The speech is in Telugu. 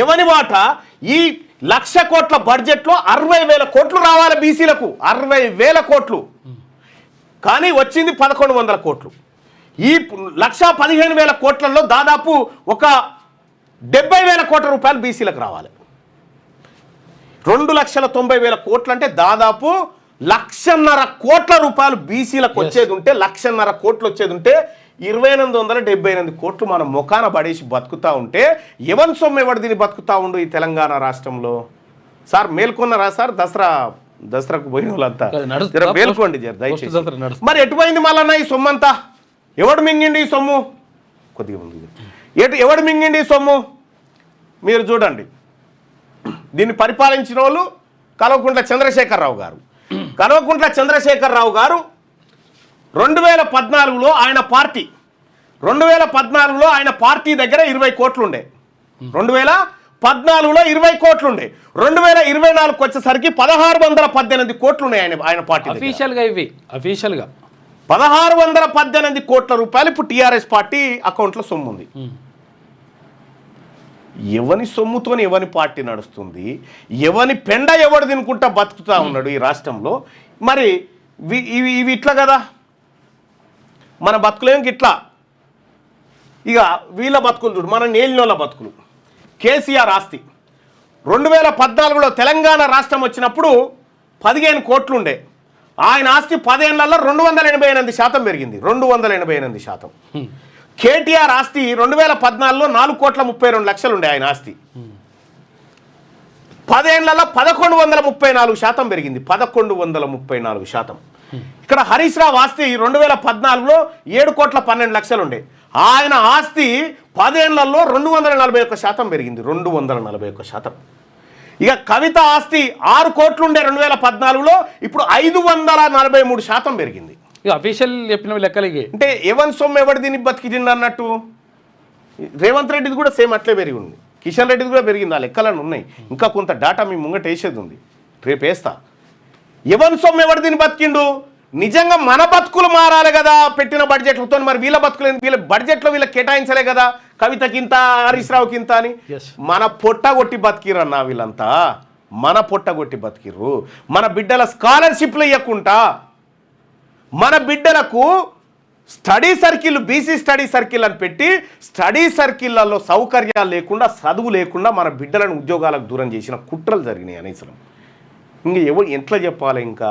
ఎవని మాట ఈ 1,00,000 కోట్ల బడ్జెట్లో 60,000 కోట్లు రావాలి బీసీలకు, 60,000 కోట్లు, కానీ వచ్చింది 1,100 కోట్లు. ఈ 1,15,000 కోట్లలో దాదాపు ఒక 70,000 కోట్ల రూపాయలు బీసీలకు రావాలి. 2,90,000 కోట్లు అంటే దాదాపు 1,50,000 కోట్ల రూపాయలు బీసీలకు వచ్చేది ఉంటే, 1,50,000 కోట్లు వచ్చేది ఉంటే 2,878 కోట్లు మనం ముఖాన పడేసి బతుకుతా ఉంటే ఎవరి సొమ్ము ఎవడు దీన్ని బతుకుతా ఉండు ఈ తెలంగాణ రాష్ట్రంలో? సార్ మేల్కొన్నారా సార్? దసరాకు పోయిన వాళ్ళంతా మేల్కోండి దయచేసి. మరి ఎటుపోయింది మళ్ళా ఈ సొమ్ము అంతా? ఎవడు మింగిండి ఈ సొమ్ము? కొద్దిగా ముందు ఎవడు మింగిండి ఈ సొమ్ము? మీరు చూడండి, దీన్ని పరిపాలించిన వాళ్ళు కల్వకుంట్ల చంద్రశేఖరరావు గారు. కల్వకుంట్ల చంద్రశేఖరరావు గారు 2014లో ఆయన పార్టీ 2014లో ఆయన పార్టీ దగ్గర 20 కోట్లు ఉండే. 2014లో 20 కోట్లు ఉండే. 2024కి వచ్చేసరికి 1,618 కోట్లు ఉన్నాయి ఆయన పార్టీ. అఫీషియల్గా 1,618 కోట్ల రూపాయలు ఇప్పుడు టీఆర్ఎస్ పార్టీ అకౌంట్లో సొమ్ము ఉంది. ఎవని సొమ్ముతోని ఎవని పార్టీ నడుస్తుంది? ఎవని పెండ ఎవడు తినుకుంటా బతుకుతా ఉన్నాడు ఈ రాష్ట్రంలో? మరి ఇవి ఇట్లా కదా, మన బతుకులేంకి ఇట్లా. ఇక వీళ్ళ బతుకులు చూడు, మన నేలినోళ్ళ బతుకులు. కేసీఆర్ ఆస్తి 2014లో తెలంగాణ రాష్ట్రం వచ్చినప్పుడు 15 కోట్లు ఉండే. ఆయన ఆస్తి 10 ఏళ్లలో 288% పెరిగింది. 288%. కేటీఆర్ ఆస్తి 2014లో 4,32,00,000 ఉండే ఆయన ఆస్తి. 10 ఏళ్లలో 1,134% పెరిగింది. 1,134%. ఇక్కడ హరీష్ రావు ఆస్తి 2014లో 7,12,00,000 ఉండే. ఆయన ఆస్తి 10 ఏళ్లలో 241% పెరిగింది. 241%. ఇక కవిత ఆస్తి 6 కోట్లు ఉండే 2014లో, ఇప్పుడు 543% పెరిగింది. అఫీషియల్ చెప్పిన లెక్కలకి అంటే ఎవరి సొమ్ము ఎవడు దీన్ని బతికింది అన్నట్టు. రేవంత్ రెడ్డిది కూడా సేమ్ అట్లే పెరిగి ఉంది. కిషన్ రెడ్డిది కూడా పెరిగింది. ఆ లెక్కలను ఉన్నాయి. ఇంకా కొంత డేటా మీ ముంగట వేసేది ఉంది, రేపు వేస్తా. ఎవరి సొమ్ము ఎవడు దీన్ని బతికిండు? నిజంగా మన బతుకులు మారాలి కదా పెట్టిన బడ్జెట్లతో. మరి వీళ్ళ బతుకులు వీళ్ళ బడ్జెట్లో వీళ్ళకి కేటాయించలే కదా, కవితకింత హరీష్ రావుకింత అని. మన పొట్ట కొట్టి బతికిరన్నా వీళ్ళంతా, మన పొట్ట కొట్టి బతికిర్రు. మన బిడ్డల స్కాలర్షిప్లు ఇవ్వకుండా, మన బిడ్డలకు study circle, BC study circle అని పెట్టి స్టడీ సర్కిళ్లలో సౌకర్యాలు లేకుండా, చదువు లేకుండా మన బిడ్డలను ఉద్యోగాలకు దూరం చేసిన కుట్రలు జరిగినాయి అనేసరం. ఇంక ఎట్లా చెప్పాలి ఇంకా?